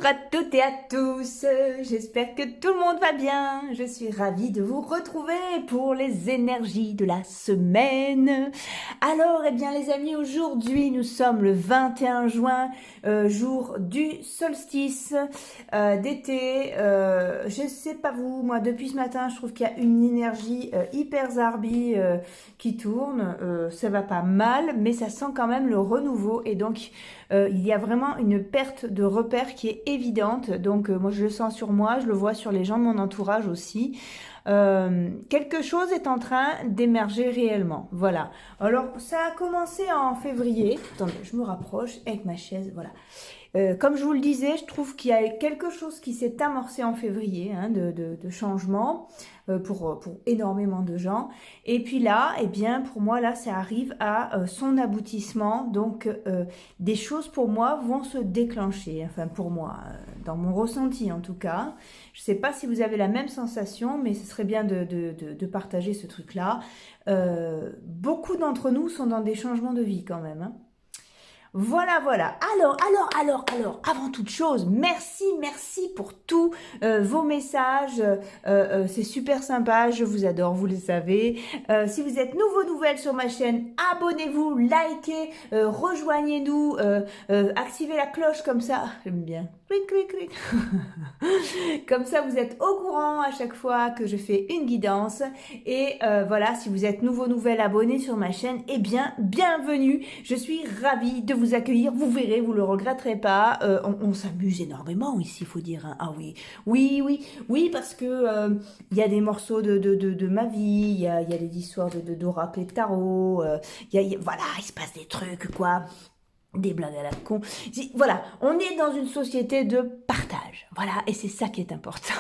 à toutes et à tous, j'espère que tout le monde va bien. Je suis ravie de vous retrouver pour les énergies de la semaine. Alors, eh bien les amis, aujourd'hui nous sommes le 21 juin, jour du solstice d'été. Je sais pas vous, moi depuis ce matin je trouve qu'il y a une énergie hyper zarbi qui tourne. Ça va pas mal, mais ça sent quand même le renouveau et donc il y a vraiment une perte de repères qui est évidente. Donc moi je le sens sur moi, je le vois sur les gens de mon entourage aussi. Quelque chose est en train d'émerger réellement. Voilà. Alors ça a commencé en février. Attendez, je me rapproche avec ma chaise. Voilà. Comme je vous le disais, je trouve qu'il y a quelque chose qui s'est amorcé en février, hein, de changement pour énormément de gens. Et puis là, eh bien, pour moi, là, ça arrive à son aboutissement. Donc, des choses pour moi vont se déclencher. Enfin, pour moi, dans mon ressenti en tout cas. Je ne sais pas si vous avez la même sensation, mais ce serait bien de partager ce truc-là. Beaucoup d'entre nous sont dans des changements de vie quand même, hein. Voilà, voilà. Alors, avant toute chose, merci pour tous vos messages. C'est super sympa, je vous adore, vous le savez. Si vous êtes nouvelle sur ma chaîne, abonnez-vous, likez, rejoignez-nous, activez la cloche comme ça. J'aime bien. Clic, clic, clic. Comme ça, vous êtes au courant à chaque fois que je fais une guidance. Et voilà, si vous êtes nouvelle abonné sur ma chaîne, eh bien, bienvenue. Je suis ravie de vous accueillir. Vous verrez, vous le regretterez pas. On s'amuse énormément ici, il faut dire, hein. Ah oui, parce que y a des morceaux de ma vie, il y a des histoires d'oracle et de tarot. Voilà, il se passe des trucs, quoi. Des blagues à la con. Voilà, on est dans une société de partage. Voilà, et c'est ça qui est important.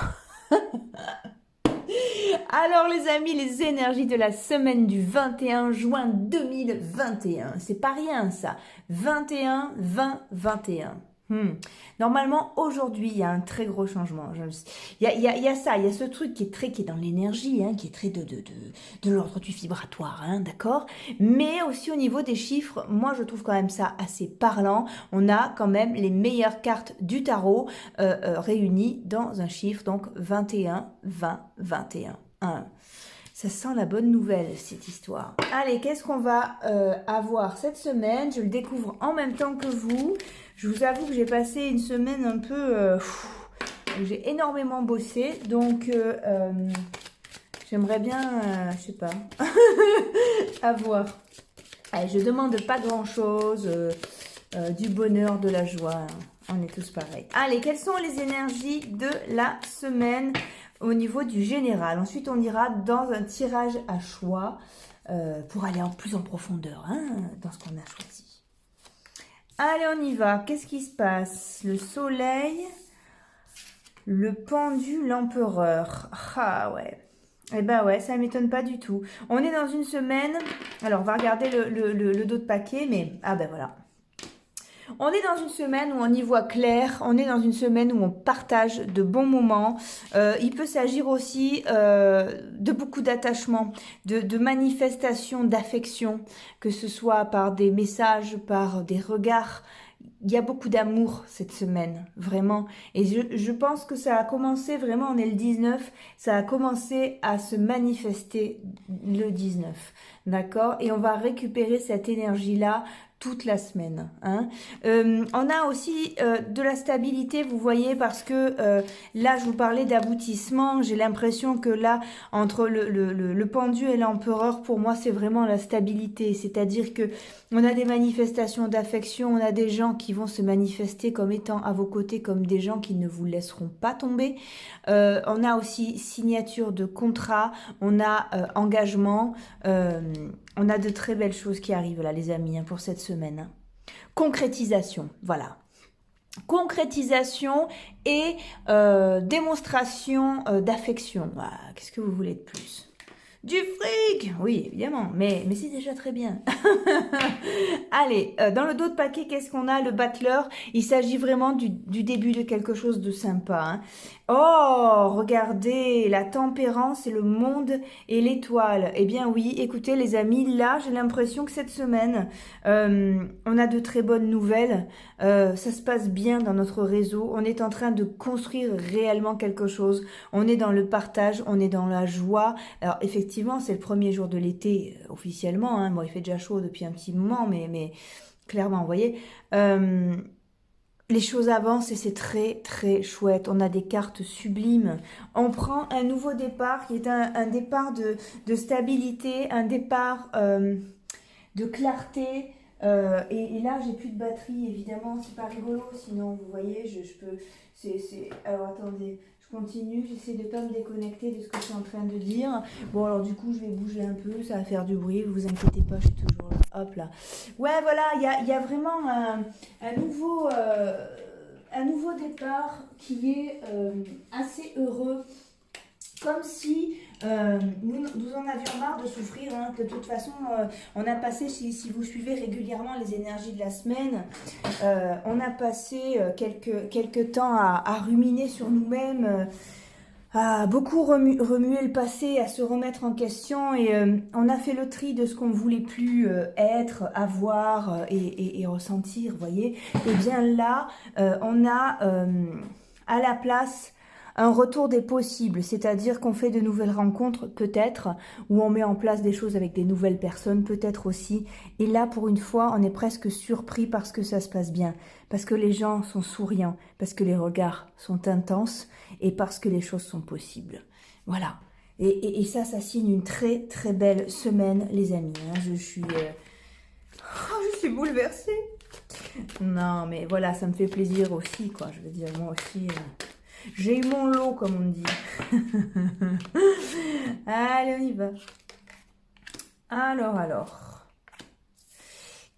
Alors les amis, les énergies de la semaine du 21 juin 2021. C'est pas rien ça. 21, 20, 21. Normalement, aujourd'hui, il y a un très gros changement. Il y a ça, il y a ce truc qui est dans l'énergie, hein, qui est très de l'ordre du vibratoire, hein, d'accord. Mais aussi au niveau des chiffres, moi, je trouve quand même ça assez parlant. On a quand même les meilleures cartes du tarot réunies dans un chiffre, donc 21, 20, 21. Ça sent la bonne nouvelle, cette histoire. Allez, qu'est-ce qu'on va avoir cette semaine? Je le découvre en même temps que vous. Je vous avoue que j'ai passé une semaine un peu... où j'ai énormément bossé. Donc, j'aimerais bien, je sais pas, avoir... Allez, je demande pas grand-chose. Du bonheur, de la joie. Hein. On est tous pareils. Allez, quelles sont les énergies de la semaine au niveau du général? Ensuite, on ira dans un tirage à choix pour aller plus en profondeur, hein, dans ce qu'on a choisi. Allez, on y va. Qu'est-ce qui se passe? Le soleil, le pendu, l'empereur. Ah ouais. Eh ben ouais, ça ne m'étonne pas du tout. On est dans une semaine... Alors, on va regarder le dos de paquet, mais... Ah ben voilà. On est dans une semaine où on y voit clair, on est dans une semaine où on partage de bons moments. Il peut s'agir aussi de beaucoup d'attachement, de manifestations d'affection, que ce soit par des messages, par des regards. Il y a beaucoup d'amour cette semaine, vraiment. Et je pense que ça a commencé, vraiment, on est le 19, ça a commencé à se manifester le 19, d'accord? Et on va récupérer cette énergie-là toute la semaine, hein. On a aussi de la stabilité, vous voyez, parce que là, je vous parlais d'aboutissement. J'ai l'impression que là, entre le pendu et l'empereur, pour moi, c'est vraiment la stabilité. C'est-à-dire que on a des manifestations d'affection, on a des gens qui vont se manifester comme étant à vos côtés, comme des gens qui ne vous laisseront pas tomber. On a aussi signature de contrat, on a engagement. On a de très belles choses qui arrivent là, les amis, hein, pour cette semaine. Hein. Concrétisation, voilà. Concrétisation et démonstration d'affection. Voilà. Qu'est-ce que vous voulez de plus? Du fric! Oui, évidemment, mais c'est déjà très bien. Allez, dans le dos de paquet, qu'est-ce qu'on a? Le battleur, il s'agit vraiment du début de quelque chose de sympa. Hein. Oh, regardez, la tempérance et le monde et l'étoile. Eh bien oui, écoutez les amis, là, j'ai l'impression que cette semaine, on a de très bonnes nouvelles. Ça se passe bien dans notre réseau. On est en train de construire réellement quelque chose. On est dans le partage, on est dans la joie. Alors effectivement, c'est le premier jour de l'été officiellement. Hein. Bon, il fait déjà chaud depuis un petit moment, mais clairement, vous voyez. Les choses avancent et c'est très très chouette. On a des cartes sublimes. On prend un nouveau départ qui est un départ de stabilité, un départ de clarté. Et là, j'ai plus de batterie, évidemment. C'est pas rigolo, sinon, vous voyez, je peux... Alors, attendez, je continue. J'essaie de pas me déconnecter de ce que je suis en train de dire. Bon, alors, du coup, je vais bouger un peu. Ça va faire du bruit. Vous inquiétez pas, je suis toujours là. Hop là. Ouais, voilà, il y a vraiment un nouveau départ qui est assez heureux. Comme si nous en avions marre de souffrir. Hein. De toute façon, on a passé, si vous suivez régulièrement les énergies de la semaine, on a passé quelques temps à ruminer sur nous-mêmes, à beaucoup remuer le passé, à se remettre en question. Et on a fait le tri de ce qu'on ne voulait plus être, avoir et ressentir, vous voyez. Et bien là, on a à la place... un retour des possibles, c'est-à-dire qu'on fait de nouvelles rencontres, peut-être, ou on met en place des choses avec des nouvelles personnes, peut-être aussi. Et là, pour une fois, on est presque surpris parce que ça se passe bien, parce que les gens sont souriants, parce que les regards sont intenses et parce que les choses sont possibles. Voilà. Et ça signe une très très belle semaine, les amis. Hein. Je suis bouleversée. Non, mais voilà, ça me fait plaisir aussi, quoi. Je veux dire, moi aussi... j'ai eu mon lot, comme on dit. Allez, on y va. Alors.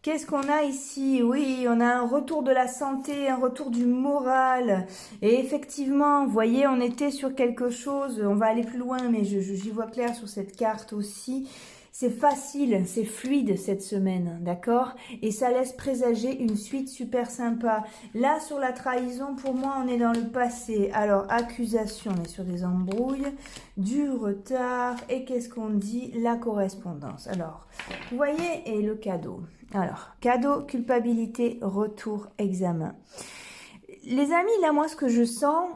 Qu'est-ce qu'on a ici? Oui, on a un retour de la santé, un retour du moral. Et effectivement, vous voyez, on était sur quelque chose. On va aller plus loin, mais j'y vois clair sur cette carte aussi. C'est facile, c'est fluide cette semaine, d'accord? Et ça laisse présager une suite super sympa. Là, sur la trahison, pour moi, on est dans le passé. Alors, accusation, on est sur des embrouilles, du retard. Et qu'est-ce qu'on dit? La correspondance. Alors, vous voyez, et le cadeau. Alors, cadeau, culpabilité, retour, examen. Les amis, là, moi, ce que je sens...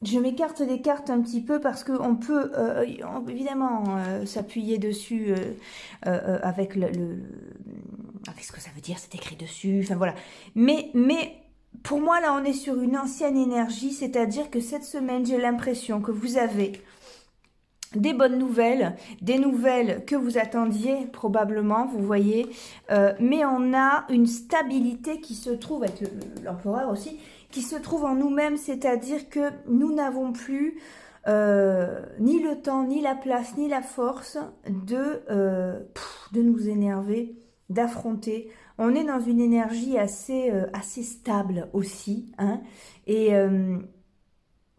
je m'écarte des cartes un petit peu parce qu'on peut évidemment s'appuyer dessus avec avec ce que ça veut dire, c'est écrit dessus, enfin voilà. Mais pour moi, là, on est sur une ancienne énergie, c'est-à-dire que cette semaine, j'ai l'impression que vous avez des bonnes nouvelles, des nouvelles que vous attendiez probablement, vous voyez, mais on a une stabilité qui se trouve, avec l'empereur aussi, qui se trouve en nous-mêmes, c'est-à-dire que nous n'avons plus ni le temps, ni la place, ni la force de nous énerver, d'affronter. On est dans une énergie assez stable aussi, hein, et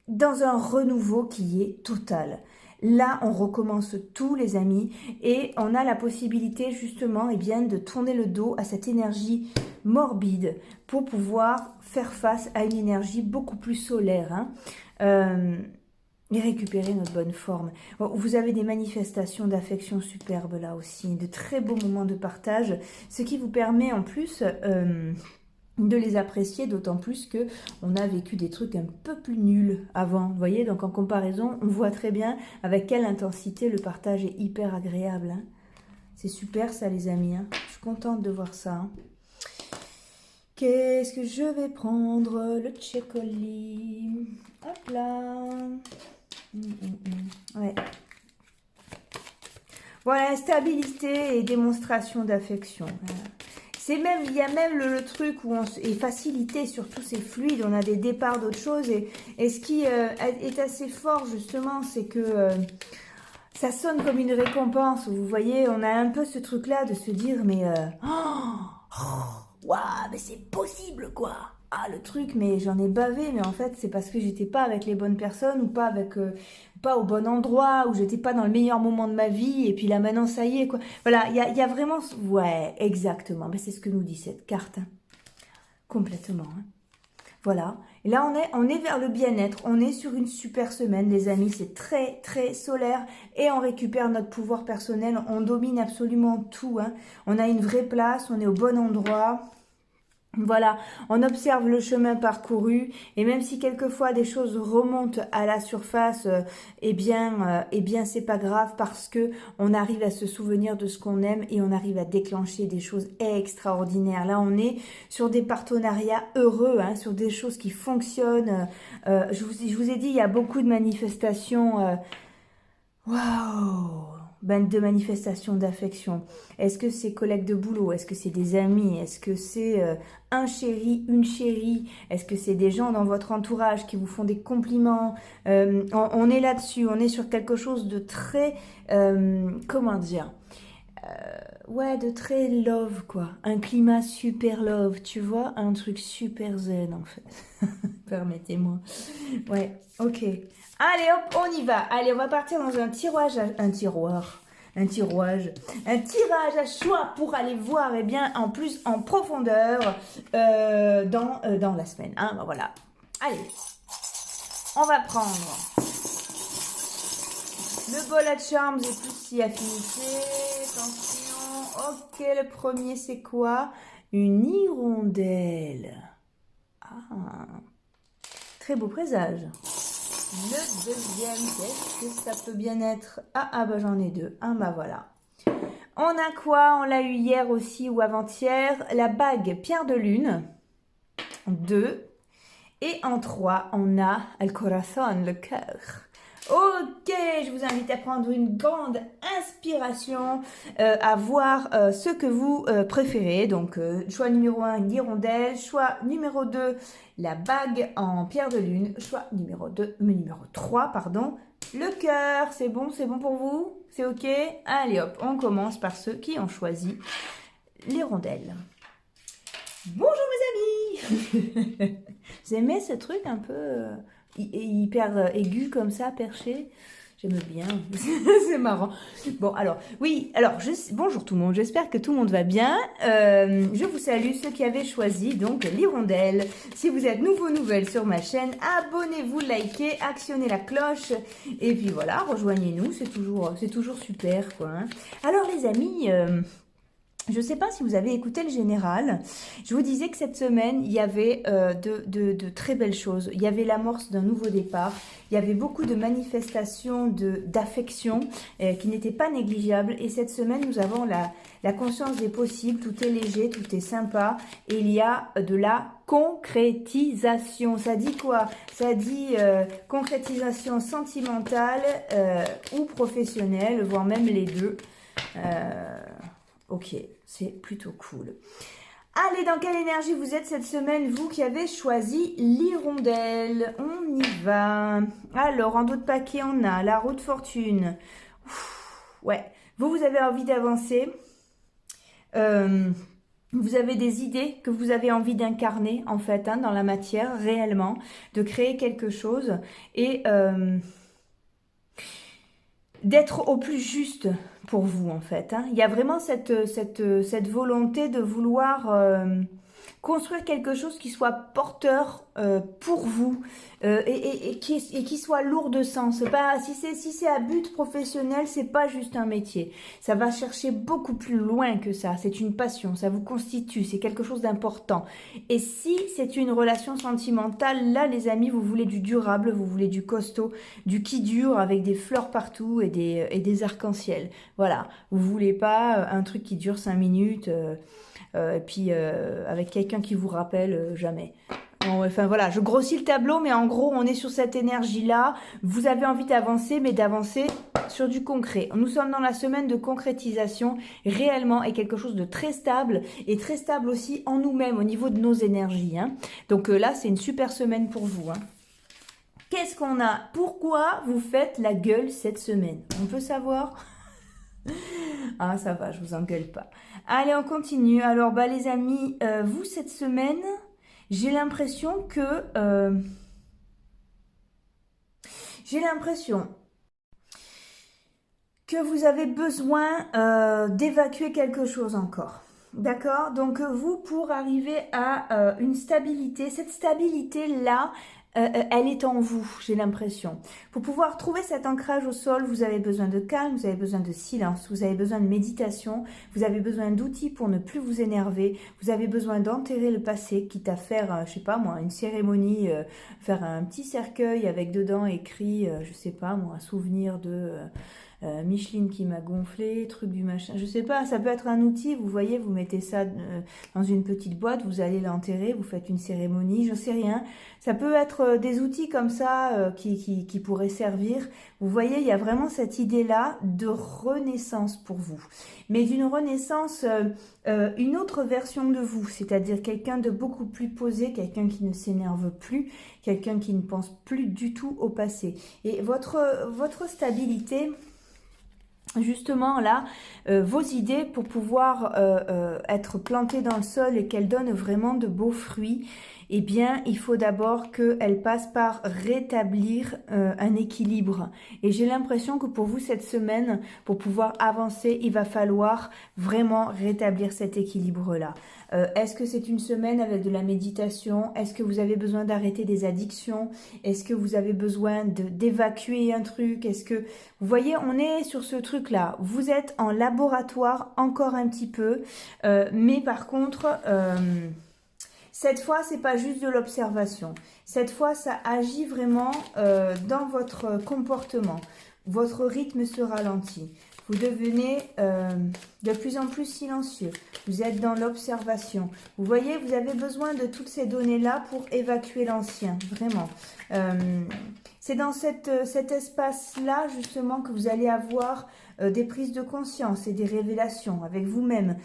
dans un renouveau qui est total. Là, on recommence tout, les amis, et on a la possibilité, justement, eh bien, de tourner le dos à cette énergie morbide pour pouvoir faire face à une énergie beaucoup plus solaire, hein, et récupérer notre bonne forme. Bon, vous avez des manifestations d'affection superbes, là aussi, de très beaux moments de partage, ce qui vous permet, en plus... de les apprécier, d'autant plus que on a vécu des trucs un peu plus nuls avant, vous voyez, donc en comparaison, on voit très bien avec quelle intensité le partage est hyper agréable, hein. C'est super ça, les amis, hein. Je suis contente de voir ça, hein. Qu'est-ce que je vais prendre? Le tchécoli, hop là, ouais. Voilà, stabilité et démonstration d'affection, voilà. Il y a même le truc où on est facilité, surtout c'est fluide, on a des départs d'autres choses. Et ce qui est assez fort justement, c'est que ça sonne comme une récompense. Vous voyez, on a un peu ce truc-là de se dire, mais waouh, mais c'est possible quoi. Ah le truc, mais j'en ai bavé, mais en fait c'est parce que j'étais pas avec les bonnes personnes ou pas avec pas au bon endroit, ou j'étais pas dans le meilleur moment de ma vie, et puis là maintenant ça y est quoi. Voilà, il y a vraiment, ouais, exactement. Ben, c'est ce que nous dit cette carte, hein. Complètement, hein. Voilà, et là on est vers le bien-être, on est sur une super semaine les amis, c'est très très solaire et on récupère notre pouvoir personnel, on domine absolument tout, hein. On a une vraie place, on est au bon endroit. Voilà, on observe le chemin parcouru et même si quelquefois des choses remontent à la surface, eh bien c'est pas grave parce que on arrive à se souvenir de ce qu'on aime et on arrive à déclencher des choses extraordinaires. Là, on est sur des partenariats heureux, hein, sur des choses qui fonctionnent. Je vous ai dit, il y a beaucoup de manifestations. Waouh! Ben, de manifestations d'affection. Est-ce que c'est collègues de boulot? Est-ce que c'est des amis? Est-ce que c'est un chéri, une chérie? Est-ce que c'est des gens dans votre entourage qui vous font des compliments? On est là-dessus, on est sur quelque chose de très, comment dire? Ouais, de très love, quoi. Un climat super love, tu vois? Un truc super zen, en fait. Permettez-moi. Ouais, ok. Allez, hop, on y va. Allez, on va partir dans un tirage, un tirage à choix pour aller voir, eh bien, en plus, en profondeur dans la semaine. Hein, ben voilà. Allez, on va prendre le bol à charms et tout si affinité. Attention. Ok, le premier, c'est quoi? Une hirondelle. Ah, très beau présage. Le deuxième, qu'est-ce que ça peut bien être? Ah bah j'en ai deux. Ah bah voilà. On a quoi? On l'a eu hier aussi ou avant-hier. La bague pierre de lune. 2. Et en 3, on a el corazón, le cœur. Ok, je vous invite à prendre une grande inspiration, à voir ce que vous préférez. Donc, choix numéro 1, l'hirondelle. Choix numéro 2, la bague en pierre de lune. Choix numéro 3, pardon, le cœur. C'est bon pour vous? C'est ok? Allez hop, on commence par ceux qui ont choisi l'hirondelle. Bonjour mes amis. Vous aimez ce truc un peu hyper aigu comme ça, perché? J'aime bien, c'est marrant. Bon, alors, oui, alors, bonjour tout le monde, j'espère que tout le monde va bien. Je vous salue ceux qui avaient choisi donc l'hirondelle. Si vous êtes nouvelle sur ma chaîne, abonnez-vous, likez, actionnez la cloche. Et puis voilà, rejoignez-nous, c'est toujours super, quoi, hein. Alors les amis... je ne sais pas si vous avez écouté le général, je vous disais que cette semaine, il y avait de très belles choses. Il y avait l'amorce d'un nouveau départ, il y avait beaucoup de manifestations d'affection qui n'étaient pas négligeables. Et cette semaine, nous avons la conscience des possibles, tout est léger, tout est sympa. Et il y a de la concrétisation. Ça dit quoi? Ça dit concrétisation sentimentale ou professionnelle, voire même les deux. Ok, c'est plutôt cool. Allez, dans quelle énergie vous êtes cette semaine, vous qui avez choisi l'hirondelle? On y va. Alors, en d'autres paquets, on a la roue de fortune. Ouais, vous avez envie d'avancer. Vous avez des idées que vous avez envie d'incarner, en fait, hein, dans la matière, réellement, de créer quelque chose et... d'être au plus juste pour vous, en fait, hein. Il y a vraiment cette volonté de vouloir construire quelque chose qui soit porteur pour vous et qui soit lourd de sens. C'est pas, si c'est à but professionnel, c'est pas juste un métier. Ça va chercher beaucoup plus loin que ça. C'est une passion, ça vous constitue, c'est quelque chose d'important. Et si c'est une relation sentimentale, là les amis, vous voulez du durable, vous voulez du costaud, du qui dure avec des fleurs partout et des arcs-en-ciel. Voilà, vous voulez pas un truc qui dure 5 minutes et puis avec quelqu'un qui vous rappelle jamais. Enfin voilà, je grossis le tableau, mais en gros, on est sur cette énergie-là. Vous avez envie d'avancer, mais d'avancer sur du concret. Nous sommes dans la semaine de concrétisation, réellement, et quelque chose de très stable, et très stable aussi en nous-mêmes, au niveau de nos énergies, hein. Donc là, c'est une super semaine pour vous, hein. Qu'est-ce qu'on a? Pourquoi vous faites la gueule cette semaine? On peut savoir? Ah, ça va, je vous engueule pas. Allez, on continue. Alors, bah les amis, vous, cette semaine... J'ai l'impression que que vous avez besoin d'évacuer quelque chose encore. D'accord? Donc vous, pour arriver à une stabilité, cette stabilité-là, elle est en vous, j'ai l'impression. Pour pouvoir trouver cet ancrage au sol, vous avez besoin de calme, vous avez besoin de silence, vous avez besoin de méditation, vous avez besoin d'outils pour ne plus vous énerver, vous avez besoin d'enterrer le passé, quitte à faire, je sais pas moi, une cérémonie, faire un petit cercueil avec dedans écrit, je sais pas moi, un souvenir de... Micheline qui m'a gonflé, truc du machin, je sais pas, ça peut être un outil, vous voyez, vous mettez ça dans une petite boîte, vous allez l'enterrer, vous faites une cérémonie, je sais rien, ça peut être des outils comme ça qui pourraient servir, vous voyez, il y a vraiment cette idée-là de renaissance pour vous, mais d'une renaissance, une autre version de vous, c'est-à-dire quelqu'un de beaucoup plus posé, quelqu'un qui ne s'énerve plus, quelqu'un qui ne pense plus du tout au passé, et votre stabilité... Justement là, vos idées pour pouvoir être plantées dans le sol et qu'elles donnent vraiment de beaux fruits, eh bien il faut d'abord qu'elles passent par rétablir un équilibre. Et j'ai l'impression que pour vous cette semaine, pour pouvoir avancer, il va falloir vraiment rétablir cet équilibre-là. Est-ce que c'est une semaine avec de la méditation? Est-ce que vous avez besoin d'arrêter des addictions? Est-ce que vous avez besoin d'évacuer un truc? Est-ce que... Vous voyez, on est sur ce truc-là. Vous êtes en laboratoire encore un petit peu. Mais par contre, cette fois, c'est pas juste de l'observation. Cette fois, ça agit vraiment dans votre comportement. Votre rythme se ralentit. Vous devenez de plus en plus silencieux. Vous êtes dans l'observation. Vous voyez, vous avez besoin de toutes ces données-là pour évacuer l'ancien, vraiment. C'est dans cet espace-là, justement, que vous allez avoir des prises de conscience et des révélations avec vous-même,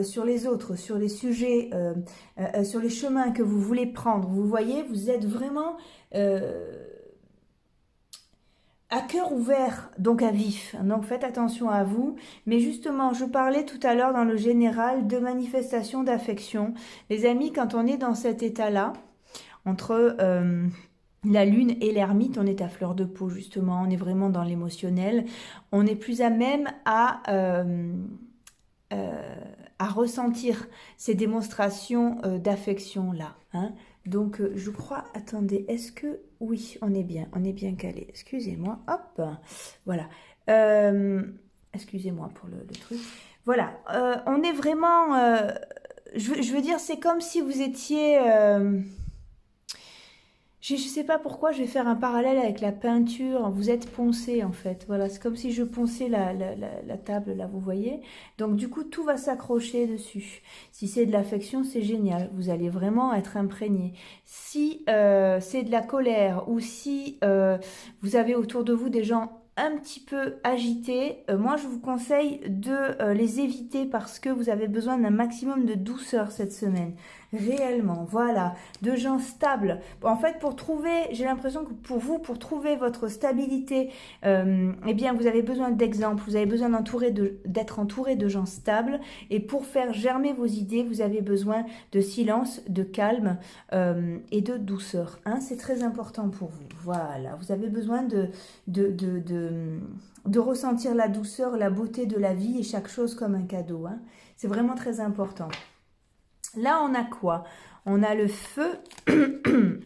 sur les autres, sur les sujets, sur les chemins que vous voulez prendre. Vous voyez, vous êtes vraiment... à cœur ouvert, donc à vif, donc faites attention à vous, mais justement, je parlais tout à l'heure dans le général de manifestation d'affection. Les amis, quand on est dans cet état-là, entre la lune et l'ermite, on est à fleur de peau justement, on est vraiment dans l'émotionnel, on est plus à même à ressentir ces démonstrations d'affection-là, hein. Donc, je crois, attendez, est-ce que... Oui, on est bien calé. Excusez-moi, hop, voilà. Excusez-moi pour le truc. Voilà, on est vraiment... je veux dire, c'est comme si vous étiez... je ne sais pas pourquoi je vais faire un parallèle avec la peinture. Vous êtes poncé en fait. Voilà, c'est comme si je ponçais la table là, vous voyez. Donc du coup, tout va s'accrocher dessus. Si c'est de l'affection, c'est génial. Vous allez vraiment être imprégné. Si c'est de la colère ou si vous avez autour de vous des gens un petit peu agités, moi je vous conseille de les éviter parce que vous avez besoin d'un maximum de douceur cette semaine. Réellement, voilà, de gens stables. En fait, pour trouver, j'ai l'impression que pour vous, pour trouver votre stabilité, eh bien, vous avez besoin d'exemples, vous avez besoin d'être entouré de gens stables. Et pour faire germer vos idées, vous avez besoin de silence, de calme et de douceur. Hein, c'est très important pour vous. Voilà, vous avez besoin de ressentir la douceur, la beauté de la vie et chaque chose comme un cadeau. Hein. C'est vraiment très important. Là, on a quoi? On a le feu.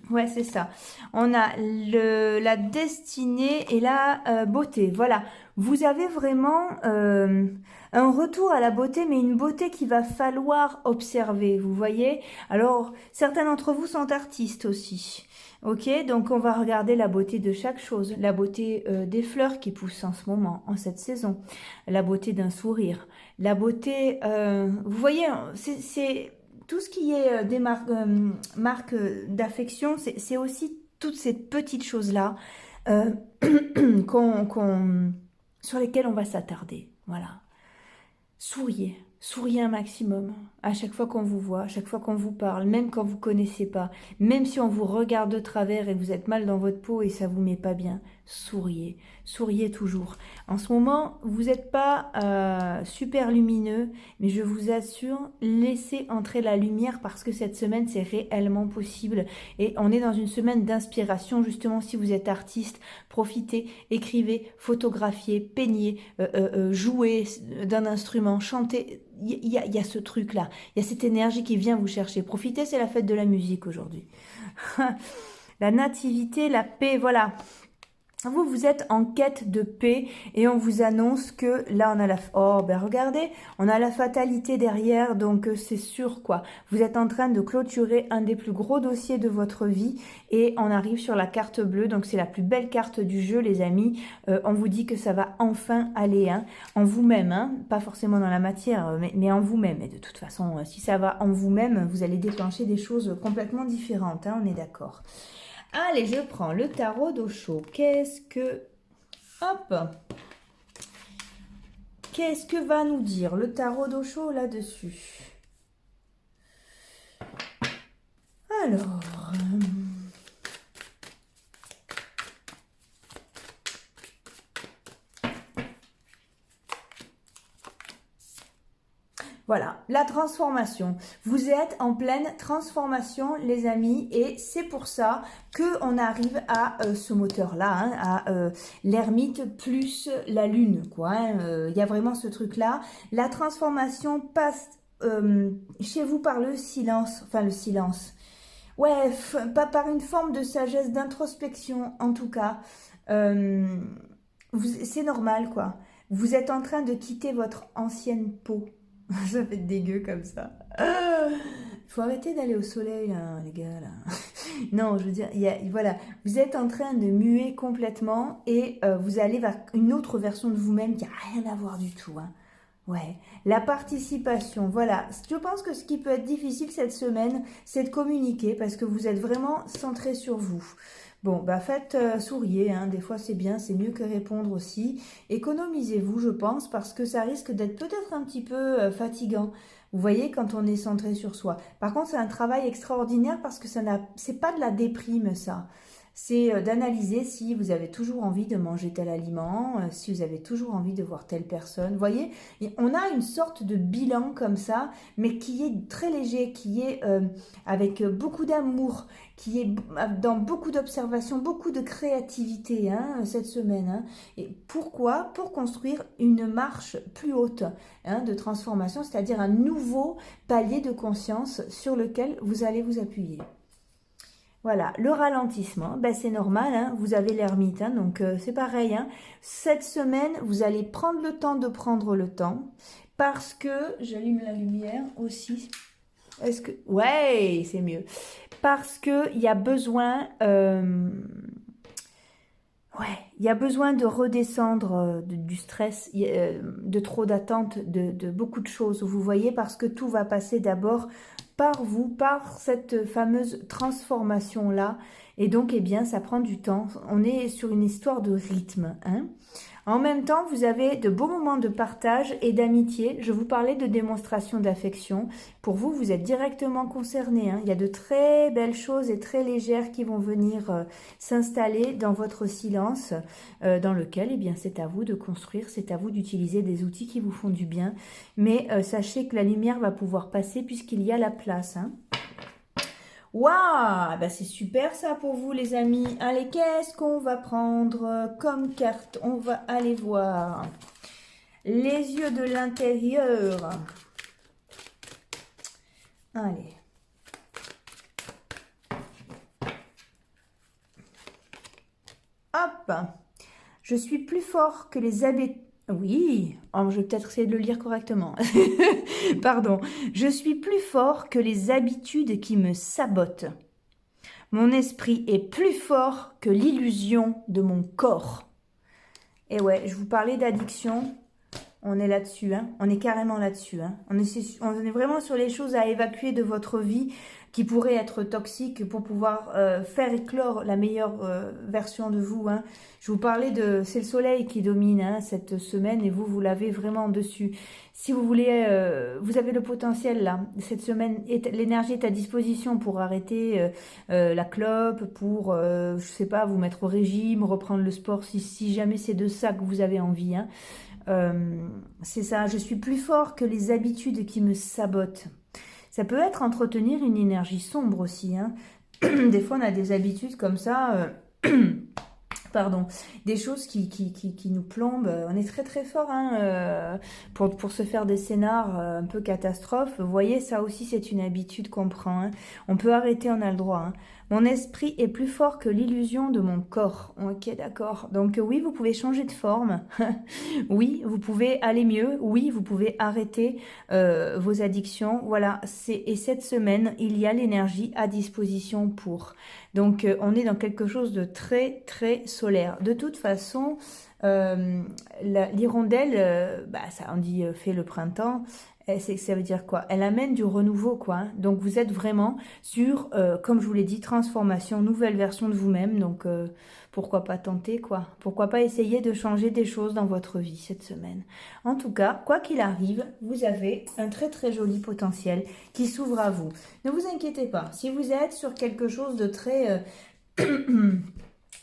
Ouais, c'est ça. On a la destinée et la beauté. Voilà. Vous avez vraiment un retour à la beauté, mais une beauté qu'il va falloir observer. Vous voyez? Alors, certains d'entre vous sont artistes aussi. Ok, donc on va regarder la beauté de chaque chose. La beauté des fleurs qui poussent en ce moment, en cette saison. La beauté d'un sourire. La beauté... vous voyez, c'est tout ce qui est des marques d'affection, c'est aussi toutes ces petites choses-là sur lesquelles on va s'attarder. Voilà. Souriez. Souriez un maximum à chaque fois qu'on vous voit, à chaque fois qu'on vous parle, même quand vous ne connaissez pas, même si on vous regarde de travers et que vous êtes mal dans votre peau et ça vous met pas bien, souriez, souriez toujours. En ce moment, vous n'êtes pas super lumineux, mais je vous assure, laissez entrer la lumière parce que cette semaine, c'est réellement possible. Et on est dans une semaine d'inspiration, justement, si vous êtes artiste, profitez, écrivez, photographiez, peignez, jouez d'un instrument, chantez. Il y a ce truc-là, il y a cette énergie qui vient vous chercher. Profitez, c'est la fête de la musique aujourd'hui. La nativité, la paix, voilà. Vous êtes en quête de paix et on vous annonce que là on a la... Oh ben regardez, on a la fatalité derrière, donc c'est sûr quoi. Vous êtes en train de clôturer un des plus gros dossiers de votre vie et on arrive sur la carte bleue, donc c'est la plus belle carte du jeu les amis. On vous dit que ça va enfin aller hein, en vous-même, hein, pas forcément dans la matière, mais en vous-même. Et de toute façon, si ça va en vous-même, vous allez déclencher des choses complètement différentes, hein, on est d'accord. Allez, je prends le tarot d'Osho. Qu'est-ce que... Hop! Qu'est-ce que va nous dire le tarot d'Osho là-dessus? Alors... Voilà, la transformation. Vous êtes en pleine transformation, les amis, et c'est pour ça qu'on arrive à ce moteur-là, hein, à l'ermite plus la lune, quoi. Hein, y a vraiment ce truc-là. La transformation passe chez vous par le silence, enfin le silence. Ouais, pas par une forme de sagesse, d'introspection, en tout cas. C'est normal, quoi. Vous êtes en train de quitter votre ancienne peau. Ça fait dégueu comme ça. Faut arrêter d'aller au soleil, là, les gars, là. Non, je veux dire, voilà, vous êtes en train de muer complètement et vous allez vers une autre version de vous-même qui n'a rien à voir du tout. Hein. Ouais, la participation, voilà. Je pense que ce qui peut être difficile cette semaine, c'est de communiquer parce que vous êtes vraiment centré sur vous. Bon, bah faites souriez, hein. Des fois c'est bien, c'est mieux que répondre aussi. Économisez-vous, je pense, parce que ça risque d'être peut-être un petit peu fatigant. Vous voyez, quand on est centré sur soi. Par contre, c'est un travail extraordinaire parce que c'est pas de la déprime, ça. C'est d'analyser si vous avez toujours envie de manger tel aliment, si vous avez toujours envie de voir telle personne. Vous voyez, on a une sorte de bilan comme ça, mais qui est très léger, qui est avec beaucoup d'amour, qui est dans beaucoup d'observation, beaucoup de créativité hein, cette semaine. Hein. Et pourquoi? Pour construire une marche plus haute hein, de transformation, c'est-à-dire un nouveau palier de conscience sur lequel vous allez vous appuyer. Voilà, le ralentissement, ben c'est normal, hein, vous avez l'ermite, hein, donc c'est pareil. Hein. Cette semaine, vous allez prendre le temps de prendre le temps, parce que, j'allume la lumière aussi, est-ce que, ouais, c'est mieux, parce qu'il y a besoin, il y a besoin de redescendre du stress, de trop d'attentes, de beaucoup de choses, vous voyez, parce que tout va passer d'abord par vous, par cette fameuse transformation-là. Et donc, eh bien, ça prend du temps. On est sur une histoire de rythme. Hein. En même temps, vous avez de beaux moments de partage et d'amitié. Je vous parlais de démonstration d'affection. Pour vous, vous êtes directement concerné. Hein. Il y a de très belles choses et très légères qui vont venir s'installer dans votre silence, dans lequel, eh bien, c'est à vous de construire, c'est à vous d'utiliser des outils qui vous font du bien. Mais sachez que la lumière va pouvoir passer puisqu'il y a la place. Hein. Waouh, bah c'est super ça pour vous les amis. Allez, qu'est-ce qu'on va prendre comme carte? On va aller voir. Les yeux de l'intérieur. Allez. Hop. Je suis plus fort que les habitants. Oui, oh, je vais peut-être essayer de le lire correctement. Pardon. Je suis plus fort que les habitudes qui me sabotent. Mon esprit est plus fort que l'illusion de mon corps. Et ouais, je vous parlais d'addiction. On est là-dessus, hein. On est carrément là-dessus. Hein. On est vraiment sur les choses à évacuer de votre vie qui pourraient être toxiques pour pouvoir faire éclore la meilleure version de vous. Hein. Je vous parlais de... C'est le soleil qui domine hein, cette semaine et vous l'avez vraiment dessus. Si vous voulez, vous avez le potentiel là. Cette semaine, l'énergie est à disposition pour arrêter la clope, pour, je sais pas, vous mettre au régime, reprendre le sport si jamais c'est de ça que vous avez envie. Hein. C'est ça, je suis plus fort que les habitudes qui me sabotent. Ça peut être entretenir une énergie sombre aussi. Hein. Des fois, on a des habitudes comme ça... pardon, des choses qui nous plombent. On est très très fort hein, pour se faire des scénars un peu catastrophes. Vous voyez, ça aussi c'est une habitude qu'on prend. Hein. On peut arrêter, on a le droit. Hein. Mon esprit est plus fort que l'illusion de mon corps. Ok, d'accord. Donc oui, vous pouvez changer de forme. Oui, vous pouvez aller mieux. Oui, vous pouvez arrêter vos addictions. Voilà, et cette semaine, il y a l'énergie à disposition pour. Donc on est dans quelque chose de très très solaire. De toute façon, l'hirondelle, ça on dit fait le printemps. Ça veut dire quoi? Elle amène du renouveau, quoi. Hein. Donc, vous êtes vraiment sur, comme je vous l'ai dit, transformation, nouvelle version de vous-même. Donc, pourquoi pas tenter, quoi? Pourquoi pas essayer de changer des choses dans votre vie cette semaine? En tout cas, quoi qu'il arrive, vous avez un très très joli potentiel qui s'ouvre à vous. Ne vous inquiétez pas. Si vous êtes sur quelque chose de très...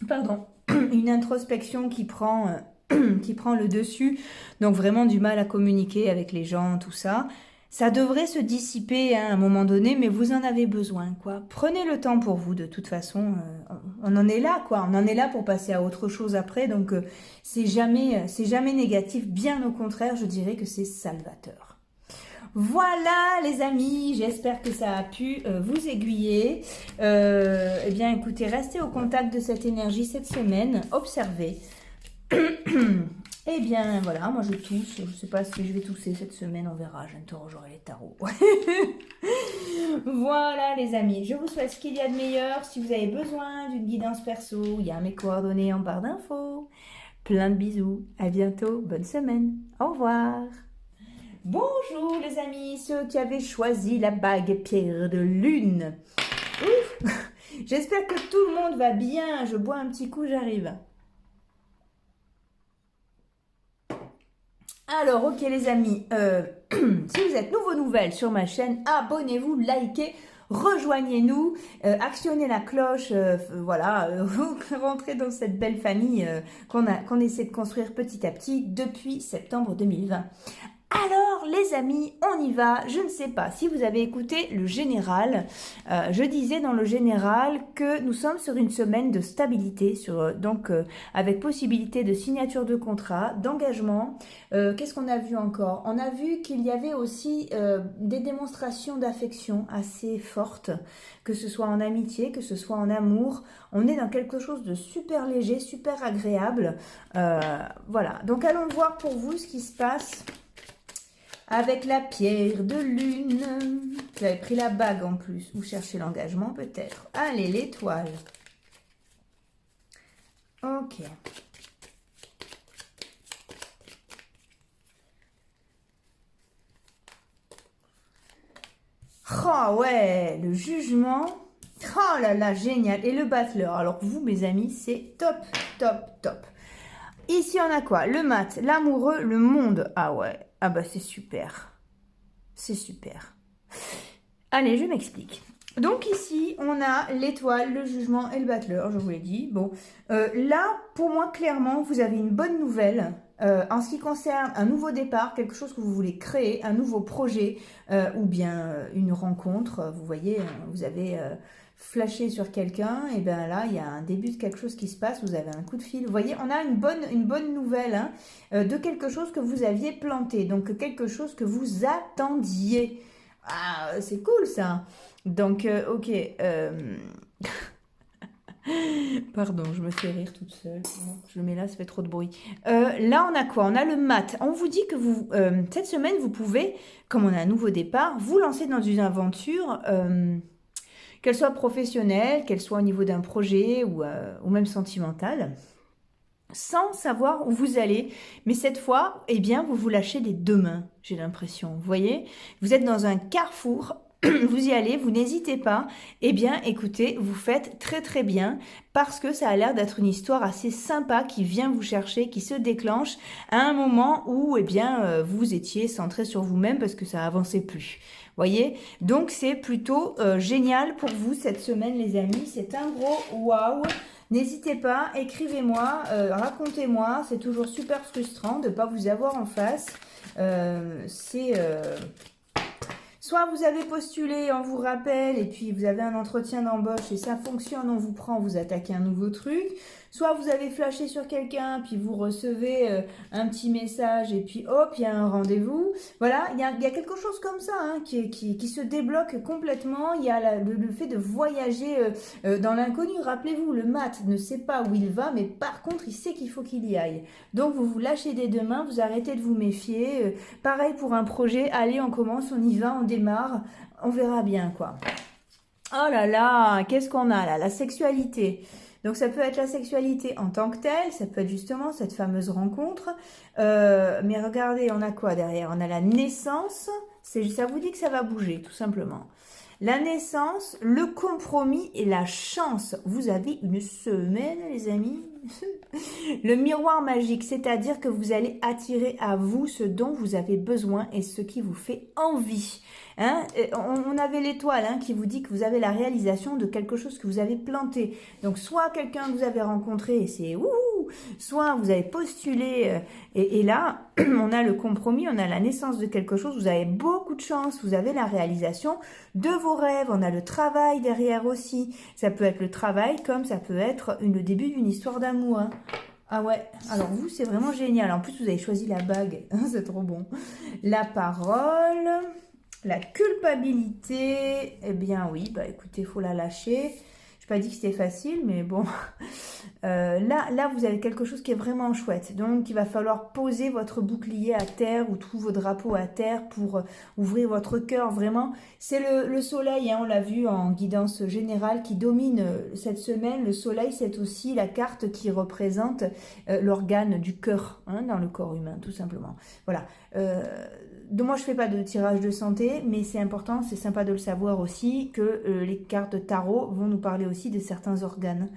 pardon, une introspection qui prend le dessus, donc vraiment du mal à communiquer avec les gens, tout ça, ça devrait se dissiper hein, à un moment donné, mais vous en avez besoin, quoi. Prenez le temps pour vous, de toute façon, on en est là, quoi. On en est là pour passer à autre chose après, donc c'est jamais négatif, bien au contraire, je dirais que c'est salvateur. Voilà les amis, j'espère que ça a pu vous aiguiller. Eh bien écoutez, restez au contact de cette énergie cette semaine, observez. Eh bien voilà, moi je tousse, je ne sais pas si je vais tousser cette semaine, on verra, j'interrogerai les tarots. Voilà les amis, je vous souhaite ce qu'il y a de meilleur. Si vous avez besoin d'une guidance perso, il y a mes coordonnées en barre d'infos. Plein de bisous, à bientôt, bonne semaine, au revoir. Bonjour les amis, ceux qui avaient choisi la bague pierre de lune. J'espère que tout le monde va bien, je bois un petit coup, j'arrive. Alors, ok les amis, si vous êtes nouvelles sur ma chaîne, abonnez-vous, likez, rejoignez-nous, actionnez la cloche, voilà, rentrez dans cette belle famille qu'on essaie de construire petit à petit depuis septembre 2020. Alors les amis, on y va. Je ne sais pas si vous avez écouté le général. Je disais dans le général que nous sommes sur une semaine de stabilité, avec possibilité de signature de contrat, d'engagement. Qu'est-ce qu'on a vu encore? On a vu qu'il y avait aussi des démonstrations d'affection assez fortes, que ce soit en amitié, que ce soit en amour. On est dans quelque chose de super léger, super agréable. Voilà, donc allons voir pour vous ce qui se passe avec la pierre de lune. Vous avez pris la bague en plus. Vous cherchez l'engagement peut-être. Allez, l'étoile. Ok. Oh ouais, le jugement. Oh là là, génial. Et le battleur. Alors vous, mes amis, c'est top, top, top. Ici, on a quoi? Le mat, l'amoureux, le monde. Ah ouais. Ah bah c'est super. C'est super. Allez, je m'explique. Donc ici, on a l'étoile, le jugement et le battleur, je vous l'ai dit. Bon, là, pour moi, clairement, vous avez une bonne nouvelle. En ce qui concerne un nouveau départ, quelque chose que vous voulez créer, un nouveau projet ou bien une rencontre. Vous voyez, vous avez flashé sur quelqu'un, et bien là, il y a un début de quelque chose qui se passe, vous avez un coup de fil. Vous voyez, on a une bonne nouvelle hein, de quelque chose que vous aviez planté, donc quelque chose que vous attendiez. Ah, c'est cool ça. Donc, ok. Pardon, je me fais rire toute seule. Je le mets là, ça fait trop de bruit. Là, on a quoi? On a le mat. On vous dit que cette semaine, vous pouvez, comme on a un nouveau départ, vous lancer dans une aventure, qu'elle soit professionnelle, qu'elle soit au niveau d'un projet ou même sentimentale, sans savoir où vous allez. Mais cette fois, eh bien, vous vous lâchez des deux mains, j'ai l'impression. Vous voyez, vous êtes dans un carrefour vous y allez, vous n'hésitez pas. Eh bien, écoutez, vous faites très très bien parce que ça a l'air d'être une histoire assez sympa qui vient vous chercher, qui se déclenche à un moment où, eh bien, vous étiez centré sur vous-même parce que ça avançait plus. Voyez? Donc, c'est plutôt génial pour vous cette semaine, les amis. C'est un gros waouh! N'hésitez pas, écrivez-moi, racontez-moi. C'est toujours super frustrant de ne pas vous avoir en face. Soit vous avez postulé, on vous rappelle, et puis vous avez un entretien d'embauche et ça fonctionne, on vous prend, vous attaquez un nouveau truc. Soit vous avez flashé sur quelqu'un, puis vous recevez un petit message, et puis hop, il y a un rendez-vous. Voilà, il y a quelque chose comme ça hein, qui se débloque complètement. Il y a le fait de voyager dans l'inconnu. Rappelez-vous, le mat ne sait pas où il va, mais par contre, il sait qu'il faut qu'il y aille. Donc, vous vous lâchez des deux mains, vous arrêtez de vous méfier. Pareil pour un projet, allez, on commence, on y va, on démarre, on verra bien, quoi. Oh là là, qu'est-ce qu'on a là? La sexualité. Donc, ça peut être la sexualité en tant que telle, ça peut être justement cette fameuse rencontre. Mais regardez, on a quoi derrière? On a la naissance, ça vous dit que ça va bouger, tout simplement. La naissance, le compromis et la chance. Vous avez une semaine, les amis. Le miroir magique, c'est-à-dire que vous allez attirer à vous ce dont vous avez besoin et ce qui vous fait envie. Hein? On avait l'étoile hein, qui vous dit que vous avez la réalisation de quelque chose que vous avez planté. Donc, soit quelqu'un que vous avez rencontré et c'est ouh, soit vous avez postulé et là, on a le compromis, on a la naissance de quelque chose. Vous avez beaucoup de chance, vous avez la réalisation de vos rêves. On a le travail derrière aussi. Ça peut être le travail comme ça peut être le début d'une histoire d'amour. Hein. Ah ouais, alors vous, c'est vraiment génial. En plus, vous avez choisi la bague. C'est trop bon. La parole, la culpabilité. Eh bien oui, bah écoutez, il faut la lâcher. Je n'ai pas dit que c'était facile, mais bon. Là, vous avez quelque chose qui est vraiment chouette. Donc, il va falloir poser votre bouclier à terre ou tous vos drapeaux à terre pour ouvrir votre cœur. Vraiment, c'est le soleil, hein, on l'a vu en guidance générale, qui domine cette semaine. Le soleil, c'est aussi la carte qui représente l'organe du cœur hein, dans le corps humain, tout simplement. Voilà. Donc moi, je ne fais pas de tirage de santé, mais c'est important, c'est sympa de le savoir aussi, que les cartes de tarot vont nous parler aussi de certains organes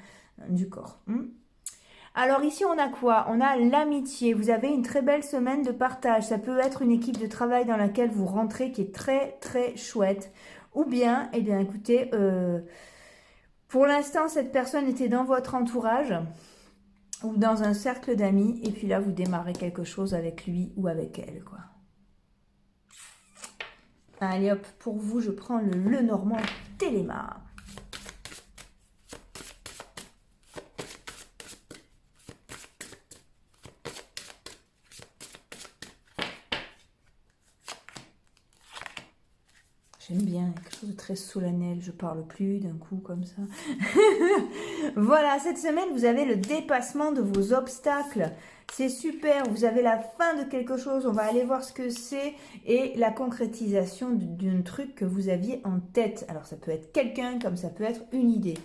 du corps. Alors ici, on a quoi? On a l'amitié. Vous avez une très belle semaine de partage. Ça peut être une équipe de travail dans laquelle vous rentrez qui est très, très chouette. Ou bien, eh bien, écoutez, pour l'instant, cette personne était dans votre entourage ou dans un cercle d'amis. Et puis là, vous démarrez quelque chose avec lui ou avec elle, quoi. Allez hop, pour vous, je prends le Lenormand Téléma. J'aime bien, quelque chose de très solennel, je parle plus d'un coup comme ça. Voilà, cette semaine, vous avez le dépassement de vos obstacles. C'est super, vous avez la fin de quelque chose, on va aller voir ce que c'est et la concrétisation d'un truc que vous aviez en tête. Alors, ça peut être quelqu'un comme ça peut être une idée.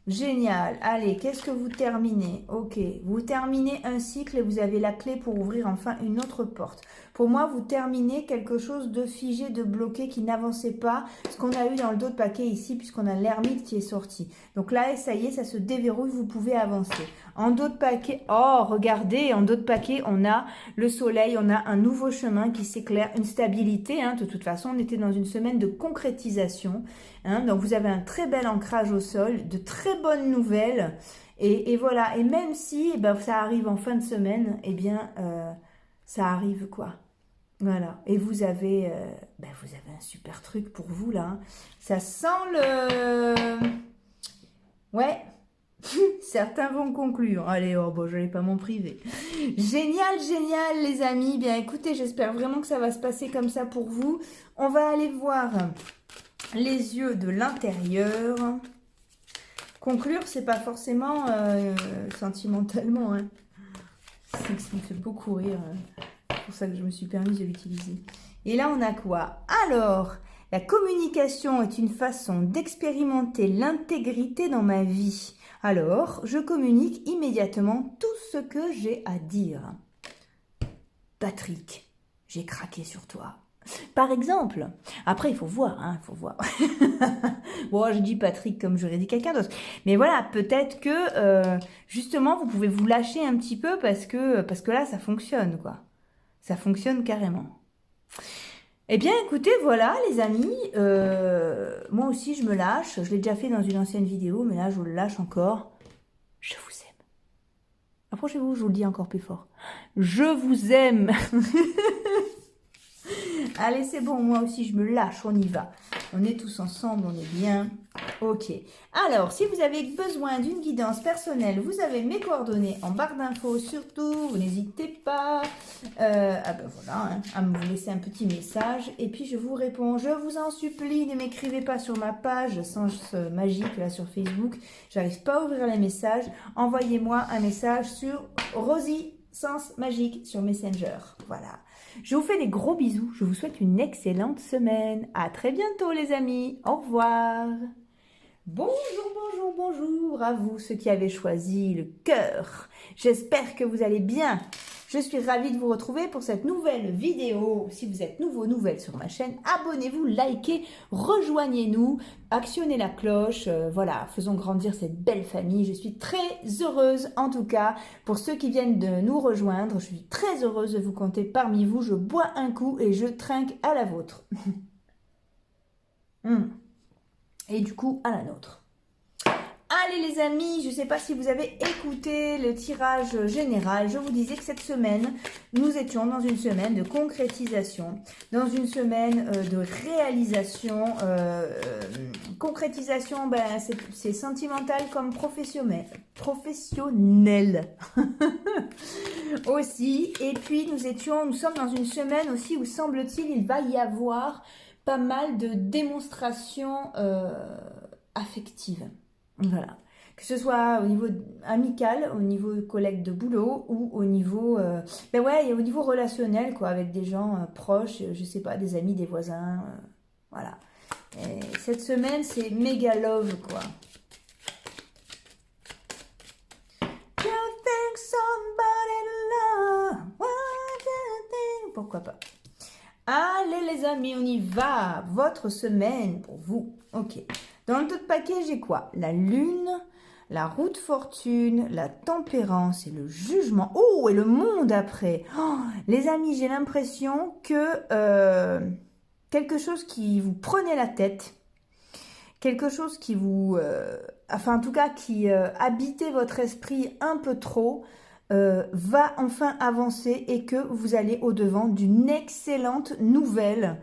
Génial. Allez, qu'est-ce que vous terminez? Ok, vous terminez un cycle et vous avez la clé pour ouvrir enfin une autre porte. Pour moi, vous terminez quelque chose de figé, de bloqué, qui n'avançait pas. Ce qu'on a eu dans le dos de paquet ici, puisqu'on a l'ermite qui est sorti. Donc là, ça y est, ça se déverrouille, vous pouvez avancer. En dos de paquet, oh, regardez, en dos de paquet, on a le soleil, on a un nouveau chemin qui s'éclaire, une stabilité. Hein, de toute façon, on était dans une semaine de concrétisation. Hein, donc, vous avez un très bel ancrage au sol, de très bonnes nouvelles. Et voilà, et même si eh ben, ça arrive en fin de semaine, eh bien, ça arrive quoi. Voilà, et vous avez un super truc pour vous là. Hein. Ça sent le... Ouais, certains vont conclure. Allez, oh, bon, je n'allais pas m'en priver. Génial, génial les amis. Bien écoutez, j'espère vraiment que ça va se passer comme ça pour vous. On va aller voir les yeux de l'intérieur. Conclure, c'est pas forcément sentimentalement. Hein. Ça me fait beaucoup rire. C'est pour ça que je me suis permis de l'utiliser. Et là, on a quoi? Alors, la communication est une façon d'expérimenter l'intégrité dans ma vie. Alors, je communique immédiatement tout ce que j'ai à dire. Patrick, j'ai craqué sur toi. Par exemple. Après, il faut voir, hein, il faut voir. Bon, je dis Patrick comme j'aurais dit quelqu'un d'autre. Mais voilà, peut-être que, justement, vous pouvez vous lâcher un petit peu parce que là, ça fonctionne, quoi. Ça fonctionne carrément. Eh bien, écoutez, voilà, les amis. Moi aussi, je me lâche. Je l'ai déjà fait dans une ancienne vidéo, mais là, je vous le lâche encore. Je vous aime. Approchez-vous, je vous le dis encore plus fort. Je vous aime. Allez, c'est bon, moi aussi, je me lâche, on y va. On est tous ensemble, on est bien. Ok. Alors, si vous avez besoin d'une guidance personnelle, vous avez mes coordonnées en barre d'infos. Surtout, vous n'hésitez pas ah ben voilà, hein, à me laisser un petit message. Et puis, je vous réponds. Je vous en supplie, ne m'écrivez pas sur ma page Sens Magique, là, sur Facebook. J'arrive pas à ouvrir les messages. Envoyez-moi un message sur Rosie Sens Magique sur Messenger. Voilà. Je vous fais des gros bisous. Je vous souhaite une excellente semaine. À très bientôt les amis. Au revoir. Bonjour, bonjour, bonjour à vous ceux qui avez choisi le cœur. J'espère que vous allez bien. Je suis ravie de vous retrouver pour cette nouvelle vidéo. Si vous êtes nouvelle sur ma chaîne, abonnez-vous, likez, rejoignez-nous, actionnez la cloche. Voilà, faisons grandir cette belle famille. Je suis très heureuse, en tout cas, pour ceux qui viennent de nous rejoindre. Je suis très heureuse de vous compter parmi vous. Je bois un coup et je trinque à la vôtre. Et du coup, à la nôtre. Allez les amis, je ne sais pas si vous avez écouté le tirage général. Je vous disais que cette semaine, nous étions dans une semaine de concrétisation, dans une semaine de réalisation. Concrétisation, ben, c'est sentimental comme professionnel. Aussi. Et puis nous sommes dans une semaine aussi où semble-t-il, il va y avoir pas mal de démonstrations affectives. Voilà. Que ce soit au niveau amical, au niveau collègue de boulot ou au niveau, ben ouais, et au niveau relationnel, quoi, avec des gens proches, je sais pas, des amis, des voisins, voilà. Et cette semaine, c'est méga love, quoi. Pourquoi pas? Allez les amis, on y va. Votre semaine pour vous. Ok. Dans le tout paquet, j'ai quoi? La lune, la roue de fortune, la tempérance et le jugement. Oh, et le monde après. Oh, les amis, j'ai l'impression que quelque chose qui vous prenait la tête, quelque chose qui vous... enfin, en tout cas, qui habitait votre esprit un peu trop, va enfin avancer et que vous allez au-devant d'une excellente nouvelle.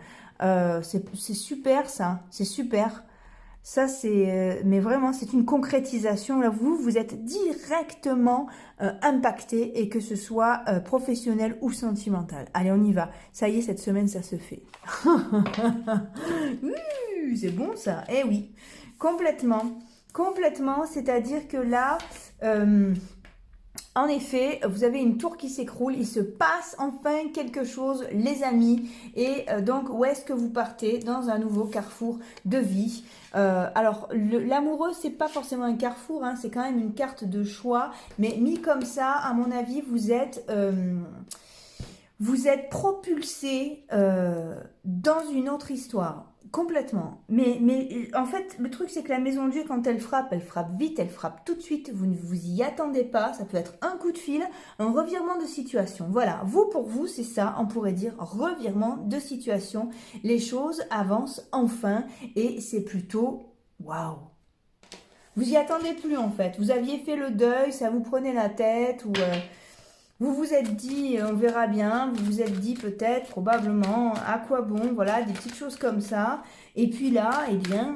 C'est super ça, c'est super. Ça, c'est, mais vraiment, c'est une concrétisation. Là, vous êtes directement impacté et que ce soit professionnel ou sentimental. Allez, on y va. Ça y est, cette semaine, ça se fait. C'est bon ça. Eh oui, complètement. Complètement, c'est-à-dire que là... en effet, vous avez une tour qui s'écroule, il se passe enfin quelque chose, les amis. Et donc, où est-ce que vous partez? Dans un nouveau carrefour de vie. Alors, l'amoureux, c'est pas forcément un carrefour, hein, c'est quand même une carte de choix. Mais mis comme ça, à mon avis, vous êtes propulsé dans une autre histoire. Complètement. Mais en fait, le truc, c'est que la maison de Dieu, quand elle frappe vite, elle frappe tout de suite. Vous ne vous y attendez pas. Ça peut être un coup de fil, un revirement de situation. Voilà. Vous, pour vous, c'est ça. On pourrait dire revirement de situation. Les choses avancent enfin et c'est plutôt waouh. Vous y attendez plus, en fait. Vous aviez fait le deuil, ça vous prenait la tête ou... vous vous êtes dit, on verra bien, vous vous êtes dit peut-être, probablement, à quoi bon, voilà, des petites choses comme ça. Et puis là, eh bien,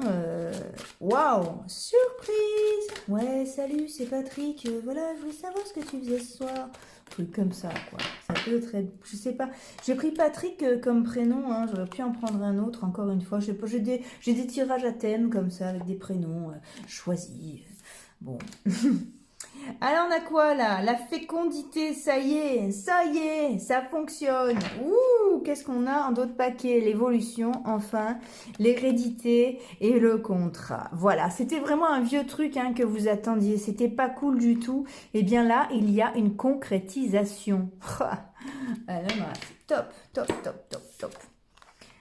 waouh, surprise! Ouais, salut, c'est Patrick, voilà, je voulais savoir ce que tu faisais ce soir. Un truc comme ça, quoi. Ça peut être, je sais pas, j'ai pris Patrick comme prénom, hein, j'aurais pu en prendre un autre, encore une fois. J'ai des tirages à thème comme ça, avec des prénoms choisis. Bon... Alors on a quoi là? La fécondité, ça y est, ça fonctionne. Ouh, qu'est-ce qu'on a en d'autres paquets? L'évolution, enfin, l'hérédité et le contrat. Voilà, c'était vraiment un vieux truc hein, que vous attendiez, c'était pas cool du tout. Et bien là, il y a une concrétisation. Alors, c'est top, top, top, top, top.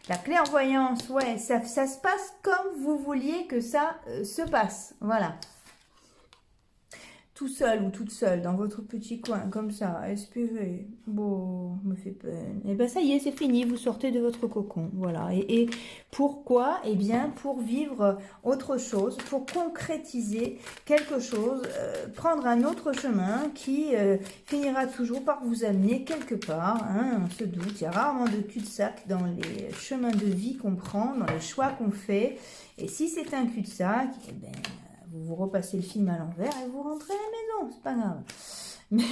La clairvoyance, ouais, ça se passe comme vous vouliez que ça se passe. Voilà. Tout seul ou toute seule dans votre petit coin, comme ça, espérez. Bon, me fait peine. Et ben ça y est, c'est fini, vous sortez de votre cocon. Voilà. Et pourquoi? Eh bien, pour vivre autre chose, pour concrétiser quelque chose, prendre un autre chemin qui finira toujours par vous amener quelque part. Hein, on se doute, il y a rarement de cul-de-sac dans les chemins de vie qu'on prend, dans les choix qu'on fait. Et si c'est un cul-de-sac, eh ben vous repassez le film à l'envers et vous rentrez à la maison, c'est pas grave. Mais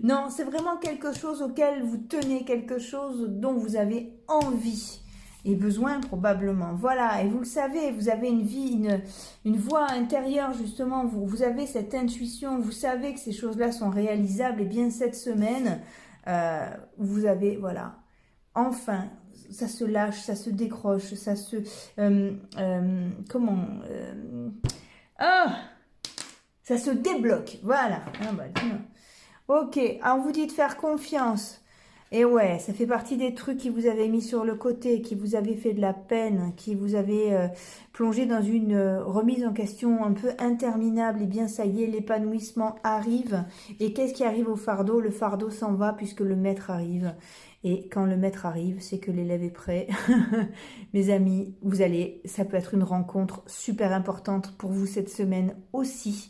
non, c'est vraiment quelque chose auquel vous tenez, quelque chose dont vous avez envie et besoin probablement. Voilà, et vous le savez, vous avez une vie, une voix intérieure justement, vous avez cette intuition, vous savez que ces choses-là sont réalisables. Et bien cette semaine, vous avez, voilà, enfin, ça se lâche, ça se décroche, ça se... ça se débloque, voilà. Ah bah, ok, alors on vous dit de faire confiance. Et ouais, ça fait partie des trucs qui vous avaient mis sur le côté, qui vous avaient fait de la peine, qui vous avaient plongé dans une remise en question un peu interminable. Et bien ça y est, l'épanouissement arrive. Et qu'est-ce qui arrive au fardeau? Le fardeau s'en va puisque le maître arrive. Et quand le maître arrive, c'est que l'élève est prêt. Mes amis, ça peut être une rencontre super importante pour vous cette semaine aussi.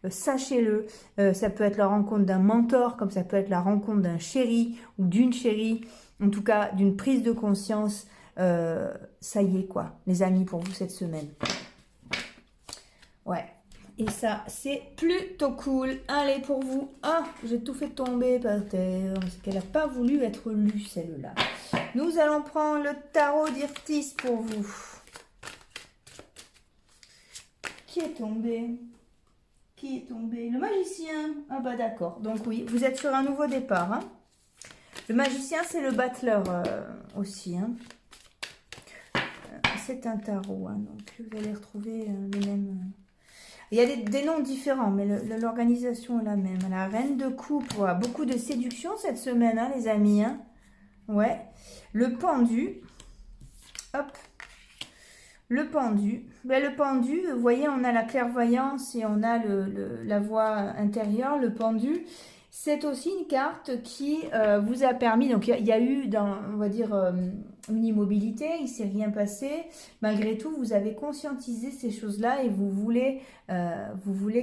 Sachez-le, ça peut être la rencontre d'un mentor, comme ça peut être la rencontre d'un chéri ou d'une chérie, en tout cas d'une prise de conscience. Ça y est quoi, les amis, pour vous cette semaine. Ouais. Et ça, c'est plutôt cool. Allez, pour vous. Ah, j'ai tout fait tomber par terre. Parce qu'elle n'a pas voulu être lue, celle-là. Nous allons prendre le tarot d'Irtis pour vous. Qui est tombé? Qui est tombé? Le magicien. Ah bah d'accord. Donc oui, vous êtes sur un nouveau départ. Hein. Le magicien, c'est le battleur aussi. Hein. C'est un tarot. Hein, donc vous allez retrouver les mêmes... Il y a des noms différents, mais l'organisation est la même. La reine de coupe, voilà, beaucoup de séduction cette semaine, hein, les amis. Hein. Ouais. Le pendu. Hop. Le pendu. Ben, le pendu, vous voyez, on a la clairvoyance et on a la voix intérieure. Le pendu, c'est aussi une carte qui vous a permis... Donc, il y a eu, on va dire, une immobilité, il ne s'est rien passé. Malgré tout, vous avez conscientisé ces choses-là et vous voulez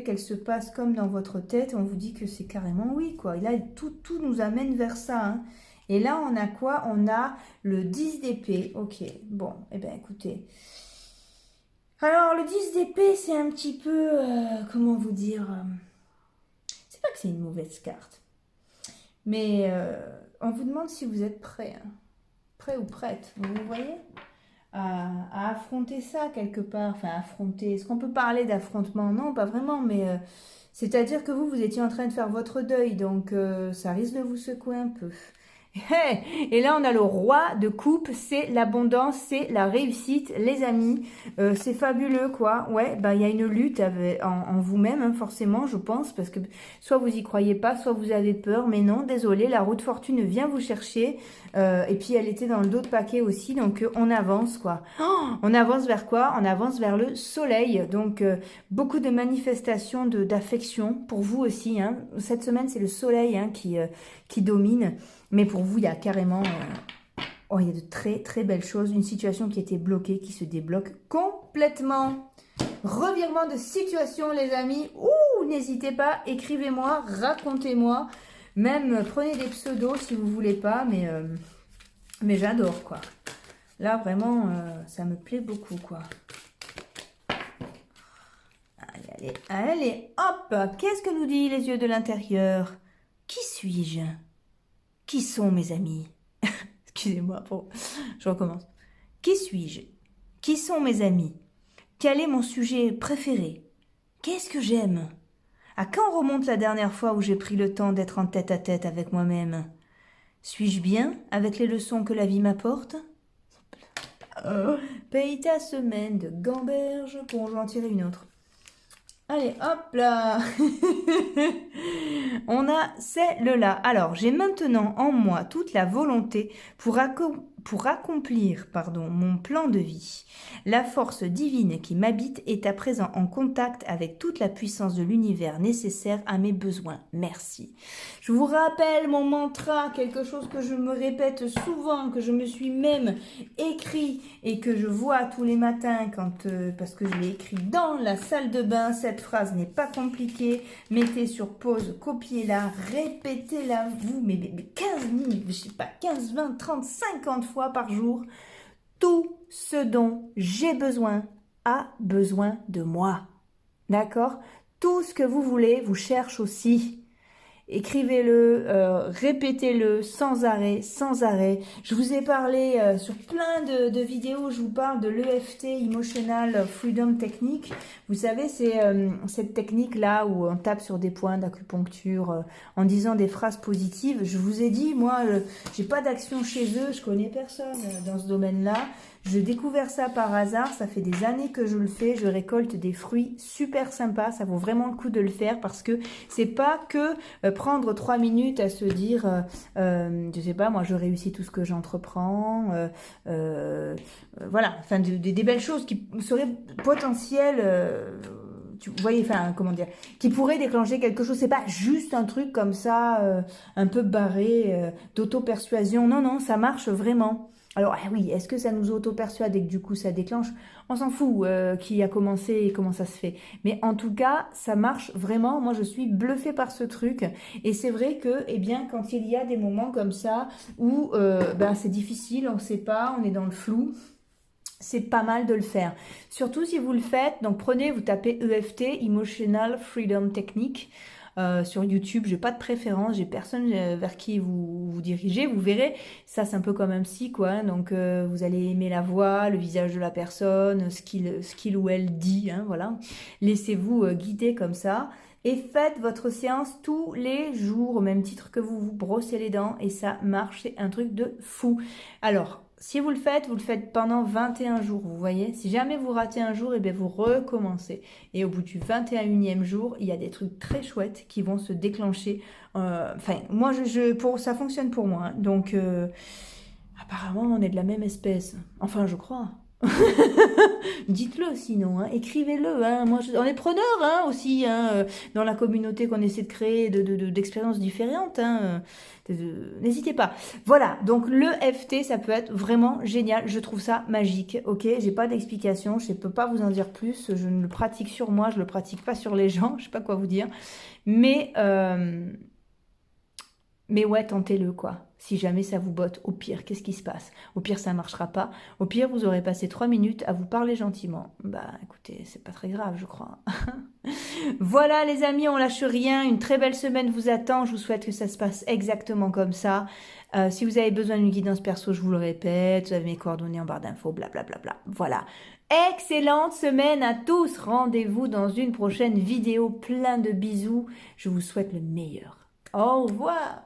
qu'elles se passent comme dans votre tête. On vous dit que c'est carrément oui, quoi. Et là, tout nous amène vers ça, hein. Et là, on a quoi? On a le 10 d'épée. Ok, bon, eh bien, écoutez... Alors, le 10 d'épée, c'est un petit peu... comment vous dire c'est pas que c'est une mauvaise carte. Mais on vous demande si vous êtes prêt. Hein. Prêt ou prête, vous voyez à affronter ça quelque part. Enfin, affronter... Est-ce qu'on peut parler d'affrontement? Non, pas vraiment, mais... c'est-à-dire que vous étiez en train de faire votre deuil. Donc, ça risque de vous secouer un peu. Et là, on a le roi de coupe, c'est l'abondance, c'est la réussite, les amis. C'est fabuleux, quoi. Ouais, bah, il y a une lutte en vous-même, hein, forcément, je pense, parce que soit vous y croyez pas, soit vous avez peur, mais non, désolé, la roue de fortune vient vous chercher. Et puis, elle était dans le dos de paquet aussi, donc on avance, quoi. Oh, on avance vers quoi? On avance vers le soleil. Donc, beaucoup de manifestations d'affection pour vous aussi. Hein. Cette semaine, c'est le soleil hein, qui domine. Mais pour vous, il y a carrément... oh, il y a de très, très belles choses. Une situation qui était bloquée, qui se débloque complètement. Revirement de situation, les amis. Ouh, n'hésitez pas, écrivez-moi, racontez-moi. Même prenez des pseudos si vous voulez pas, mais j'adore, quoi. Là, vraiment, ça me plaît beaucoup, quoi. Allez, allez, allez, hop. Qu'est-ce que nous dit les yeux de l'intérieur? Qui suis-je? Qui sont mes amis? Excusez-moi, je recommence. Qui suis-je? Qui sont mes amis? Quel est mon sujet préféré? Qu'est-ce que j'aime? À quand remonte la dernière fois où j'ai pris le temps d'être en tête-à-tête avec moi-même? Suis-je bien avec les leçons que la vie m'apporte? Paye ta semaine de gamberge pour en tirer une autre. Allez, hop là. On a celle-là. Alors, j'ai maintenant en moi toute la volonté pour pour accomplir, mon plan de vie. La force divine qui m'habite est à présent en contact avec toute la puissance de l'univers nécessaire à mes besoins. Merci. Je vous rappelle mon mantra, quelque chose que je me répète souvent, que je me suis même écrit et que je vois tous les matins parce que je l'ai écrit dans la salle de bain. Cette phrase n'est pas compliquée. Mettez sur pause, copiez-la, répétez-la vous, mais 15 minutes, je sais pas, 15, 20, 30, 50 fois par jour. Tout ce dont j'ai besoin a besoin de moi. D'accord? Tout ce que vous voulez vous cherche aussi. Écrivez-le, répétez-le sans arrêt, sans arrêt. Je vous ai parlé sur plein de vidéos, je vous parle de l'EFT, Emotional Freedom Technique. Vous savez, c'est cette technique-là où on tape sur des points d'acupuncture en disant des phrases positives. Je vous ai dit, moi, j'ai pas d'action chez eux, je connais personne dans ce domaine-là. J'ai découvert ça par hasard, ça fait des années que je le fais, je récolte des fruits super sympas, ça vaut vraiment le coup de le faire parce que c'est pas que prendre 3 minutes à se dire, je sais pas, moi je réussis tout ce que j'entreprends, voilà, enfin des belles choses qui seraient potentielles, vous voyez, enfin, comment dire, qui pourrait déclencher quelque chose. C'est pas juste un truc comme ça, un peu barré, d'auto-persuasion. Non, non, ça marche vraiment. Alors, ah oui, est-ce que ça nous auto-persuade et que du coup ça déclenche? On s'en fout qui a commencé et comment ça se fait. Mais en tout cas, ça marche vraiment. Moi, je suis bluffée par ce truc. Et c'est vrai que, eh bien, quand il y a des moments comme ça où c'est difficile, on ne sait pas, on est dans le flou, c'est pas mal de le faire. Surtout si vous le faites, donc prenez, vous tapez EFT, Emotional Freedom Technique. Sur YouTube, j'ai pas de préférence, j'ai personne vers qui vous dirigez. Vous verrez, ça c'est un peu comme un psy, quoi. Hein, donc vous allez aimer la voix, le visage de la personne, ce qu'il ou elle dit, hein, voilà. Laissez-vous guider comme ça. Et faites votre séance tous les jours, au même titre que vous vous brossez les dents. Et ça marche, c'est un truc de fou. Alors, si vous le faites pendant 21 jours, vous voyez. Si jamais vous ratez un jour, et bien vous recommencez. Et au bout du 21e jour, il y a des trucs très chouettes qui vont se déclencher. Enfin, moi, ça fonctionne pour moi. Hein. Donc, apparemment, on est de la même espèce. Enfin, je crois. Dites-le sinon, hein, écrivez-le. Hein. Moi, on est preneur hein, aussi hein, dans la communauté qu'on essaie de créer d'expériences différentes. Hein, n'hésitez pas. Voilà, donc le FT, ça peut être vraiment génial. Je trouve ça magique. Ok, j'ai pas d'explication, je ne peux pas vous en dire plus. Je ne le pratique sur moi, je le pratique pas sur les gens. Je sais pas quoi vous dire, mais ouais, tentez-le quoi. Si jamais ça vous botte, au pire, qu'est-ce qui se passe? Au pire, ça ne marchera pas. Au pire, vous aurez passé 3 minutes à vous parler gentiment. Bah, écoutez, c'est pas très grave, je crois. Voilà, les amis, on lâche rien. Une très belle semaine vous attend. Je vous souhaite que ça se passe exactement comme ça. Si vous avez besoin d'une guidance perso, je vous le répète. Vous avez mes coordonnées en barre d'infos, blablabla. Voilà. Excellente semaine à tous. Rendez-vous dans une prochaine vidéo. Plein de bisous. Je vous souhaite le meilleur. Au revoir.